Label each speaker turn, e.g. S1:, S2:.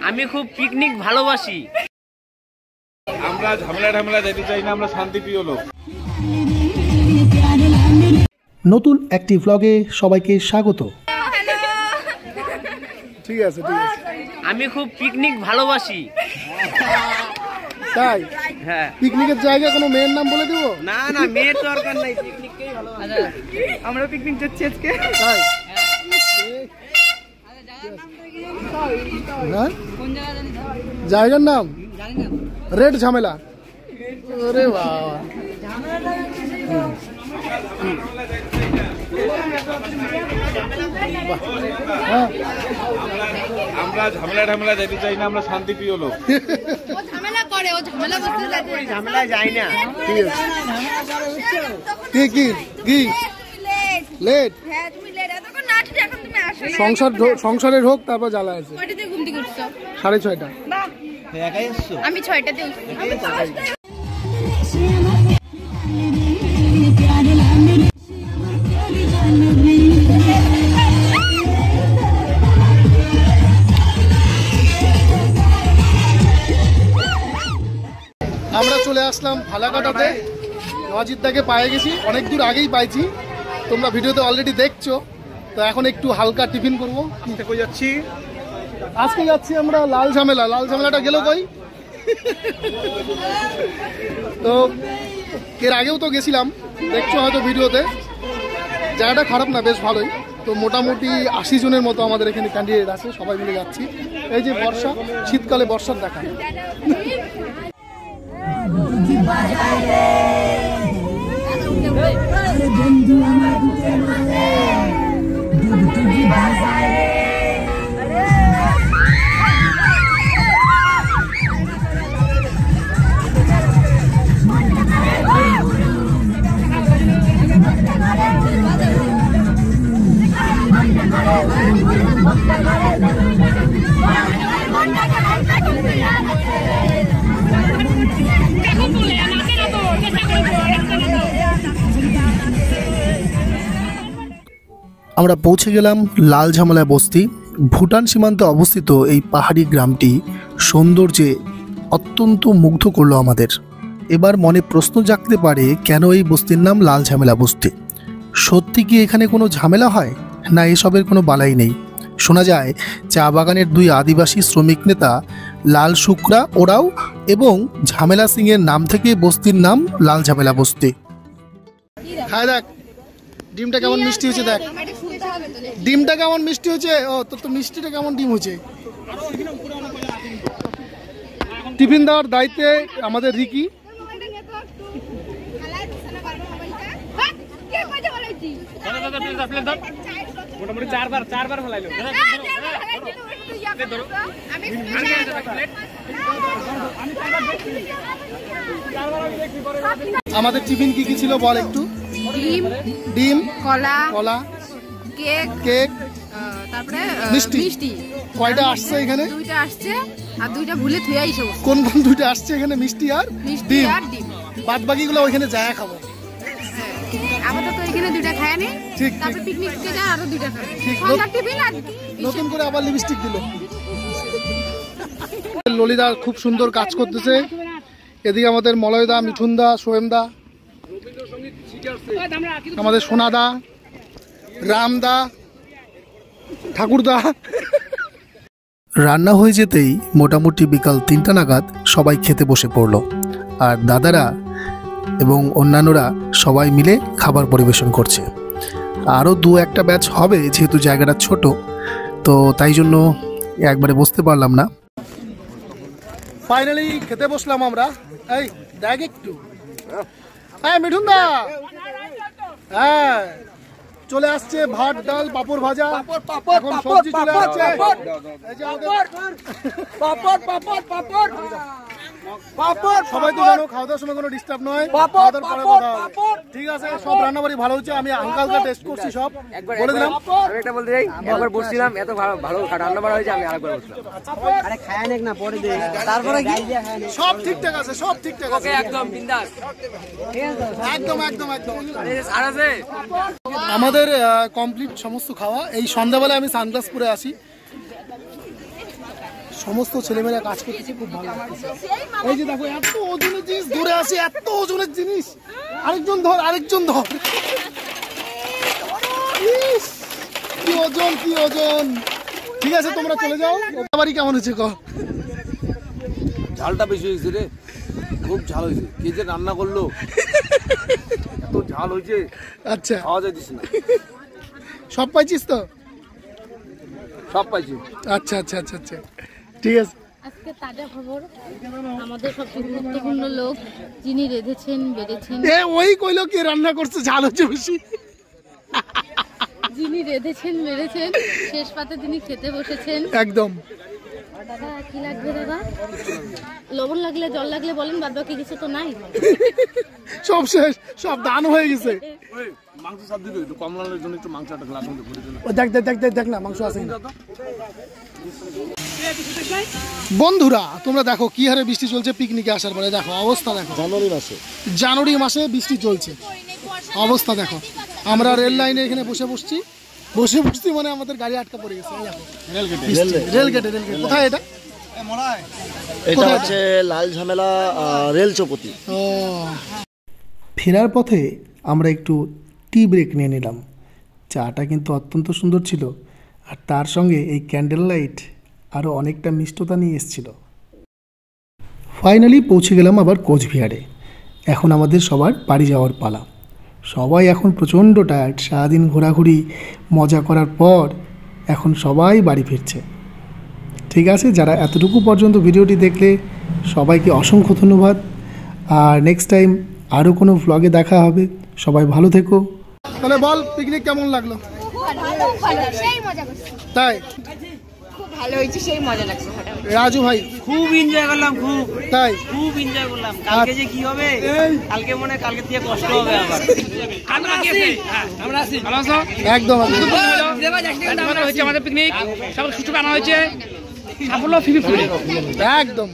S1: আমি খুব পিকনিক ভালোবাসি।
S2: আমরা ঝামেলা ঝামেলা যেতে চাই না, আমরা শান্তিপ্রিয় লোক।
S3: নতুন একটি ব্লগে সবাইকে স্বাগত। ঠিক আছে ঠিক আছে।
S1: আমি খুব পিকনিক ভালোবাসি।
S3: তাই?
S1: হ্যাঁ।
S3: পিকনিকের জায়গা কোনো মেয়ের নাম বলে দেবো?
S1: না না, মেয়ের দরকার নাই, পিকনিককেই ভালোবাসি। আমরা পিকনিক যাচ্ছি আজকে।
S3: তাই? জায়গার নাম রেড ঝামেলা। আরে বাবা,
S2: আমরা ঝামেলা ঝামেলা যেতে চাই না, আমরা শান্তিপ্রিয় লোক।
S1: ঝামেলায় যাই না।
S3: কি কি কি লেট সংসারের হোক, তারপর জ্বালা আছে। 6:30।
S4: আমি 6টাতে
S3: আমরা চলে আসলাম ফালাকাটাতে। নওয়াজিদদাকে পায়ে গেছি, অনেক দূর আগেই পাইছি, তোমরা ভিডিওতে অলরেডি দেখছো। তো এখন একটু হালকা টিফিন করবো। কই যাচ্ছি? আজকে যাচ্ছি আমরা লাল ঝামেলা। লাল ঝামেলাটা গেল কই? তো এর আগেও তো গেছিলাম, দেখছো হয়তো ভিডিওতে। জায়গাটা খারাপ না, বেশ ভালোই। তো মোটামুটি 80 জনের মতো আমাদের এখানে ক্যান্ডিডেট আছে, সবাই মিলে যাচ্ছি। এই যে বর্ষা, শীতকালে বর্ষার দেখা। আমরা পৌঁছে গেলাম লাল ঝামেলা বস্তি। ভুটান সীমান্তে অবস্থিত এই পাহাড়ি গ্রামটি সৌন্দর্যে অত্যন্ত মুগ্ধ করলো আমাদের। এবার মনে প্রশ্ন জাগতে পারে, কেন এই বস্তির নাম লাল ঝামেলা বস্তি? সত্যি কি এখানে কোনো ঝামেলা হয়, না এসবের কোনো বালাই নেই? শোনা যায় চা বাগানের 2 আদিবাসী শ্রমিক নেতা লাল শুক্রা ওরাও এবং ঝামেলা সিংয়ের নাম থেকে বস্তির নাম লাল ঝামেলা বস্তি। হ্যাঁ দেখ, ডিমটা কেমন মিষ্টি হয়েছে, দেখ ডিমটা কেমন মিষ্টি হয়েছে। ও তো মিষ্টিটা কেমন ডিম হয়েছে। টিফিন দেওয়ার দায়িত্বে আমাদের রিকি। আমাদের টিফিন কি কি ছিল বল একটু? ডিম, কলা, কেক, তারপরে মিষ্টি। কয়টা আসছে এখানে?
S4: 2টা আসছে, আর 2টা ভুলে থুই আইছো।
S3: কোন 2টা আসছে এখানে? মিষ্টি আর ডিম। বাদ বাকিগুলো ওইখানে যায় খাবো।
S4: আপাতত এখানে 2টা খায় নি,
S3: ঠিক।
S4: তারপর পিকনিকে যা আরো 2টা খাবে।
S3: ঠিক।
S4: সন্ধ্যা টিফিন আর
S3: নতুন করে আবার লিপস্টিক দিল। ললিদা খুব সুন্দর কাজ করতেছে। এদিকে আমাদের মলয়দা, মিঠুনদা, সোহেমদা, আমাদের সোনাদা, রামদা, ঠাকুরদা। রান্না হয়ে যেতেই মোটামুটি বিকাল 3টা নাগাদ সবাই খেতে বসে পড়লো। আর দাদারা এবং অন্যান্যরা সবাই মিলে খাবার পরিবেশন করছে। আরও 2-1টা ব্যাচ হবে, যেহেতু জায়গাটা ছোট, তো তাই জন্য একবারে বসতে পারলাম না। ফাইনালি খেতে বসলাম আমরা। এই দেখ একটু, হ্যাঁ মিঠুনদা, হ্যাঁ চলে আসছে ভাত, ডাল, পাপড় ভাজা, এখন সবজি চলে আসছে। সবাই তো জানো খাওয়া দাওয়ার সময় কোনো ডিস্টার্ব নয়, ঠিক আছে। সব রান্নাবাড়ি ভালো হচ্ছে, আমি হালকা হালকা টেস্ট করছি, সব বলে দিলাম।
S1: আমি একটা বলতে চাই, একবার বসছিলাম, এত ভালো রান্না বাড়া হয়েছে, আমি আরেকবার বসলাম। আরে খায় নেক না, পরে দে, তারপরে কি
S3: সব ঠিকঠাক আছে, সব ঠিকঠাক আছে,
S1: একদম বিন্দাস,
S3: একদম একদম একদম।
S1: আর আছে
S3: আমাদের কমপ্লিট সমস্ত খাওয়া। এই সন্ধ্যাবেলায় আমি সানগ্লাস পরে আসি, সমস্ত ছেলেমেয়েরা কাজ করতেছে, খুব ভালো লাগতেছে। এই যে দেখো এত ওজনের জিনিস ধরে আসে, এত ওজনের জিনিস, আরেকজন ধর, আরেকজন ধর। ইস, কি ওজন, কি ওজন। ঠিক আছে তোমরা চলে যাও। বাড়ি কেমন হয়েছে কো?
S2: ঝালটা বেশি হয়েছে রে, খুব ঝাল হয়েছে। কে যে রান্না করলো, এত ঝাল হয়েছে
S3: আচ্ছা,
S2: খাওয়া যাইতেছে না।
S3: সব পাইছিস তো?
S2: সব পাইছি।
S3: আচ্ছা আচ্ছা আচ্ছা আচ্ছা, ঠিক আছে।
S5: আজকে তাজা খবর, আমাদের সবচেয়ে গুরুত্বপূর্ণ লোক যিনি রেঁধেছেন বেড়েছেন,
S3: এ ওই কইলো কে রান্না করছে ঝাল হচ্ছে বেশি।
S5: যিনি রেঁধেছেন বেড়েছেন, শেষ পাতে তিনি খেতে বসেছেন।
S3: একদম।
S5: দাদা কি লাগবে দাদা? লবণ লাগলে, জল লাগলে বলেন, বাদ বাকি কিছু তো নাই।
S3: সব শেষ, সব দান হয়ে গেছে।
S2: মাংস সব দিল, একটু কমলার জন্য একটু মাংস একটা গ্লাস মধ্যে ভরে দিল।
S3: ও দেখ দেখ দেখ দেখ দেখ না মাংস আছে কিনা। বন্ধুরা তোমরা দেখো কি হারে বৃষ্টি চলছে পিকনিকে আসার পরে। দেখো অবস্থা দেখো, জানুয়ারি মাসে বৃষ্টি চলছে, অবস্থা দেখো। আমরা রেল লাইনে এখানে বসে বসছি মানে আমাদের গাড়ি আটকা পড়ে গেছে। রেলগেটে কোথায় এটা?
S6: এটা হচ্ছে লাল ঝামেলা রেল চৌপতি।
S3: ও, ফেরার পথে আমরা একটু টি ব্রেক নিয়ে নিলাম। চাটা কিন্তু অত্যন্ত সুন্দর ছিল, আর তার সঙ্গে এই ক্যান্ডেল লাইট আরও অনেকটা মিষ্টতা নিয়ে এসেছিল। ফাইনালি পৌঁছে গেলাম আবার কোচবিহারে। এখন আমাদের সবার বাড়ি যাওয়ার পালা। সবাই এখন প্রচণ্ড টায়ার্ড, সারাদিন ঘোরাঘুরি মজা করার পর এখন সবাই বাড়ি ফিরছে। ঠিক আছে, যারা এতটুকু পর্যন্ত ভিডিওটি দেখলে সবাইকে অসংখ্য ধন্যবাদ। আর নেক্সট টাইম আরও কোনো ভ্লগে দেখা হবে। সবাই ভালো থেকো। তাহলে বল পিকনিক কেমন লাগলো?
S4: সেই মজা করছি,
S3: তাই
S4: খুব ভালো হয়েছে, সেই মজা লাগছে।
S3: রাজু ভাই
S7: খুব এনজয় করলাম,
S3: তাই
S7: খুব এনজয় করলাম। কালকে যে কি হবে, কালকে মনে কালকে থেকে কষ্ট হবে আবার।
S3: একদম
S7: আমাদের পিকনিক সব সুস্থ আনা হয়েছে, সাফল্য ফিরি
S3: একদম।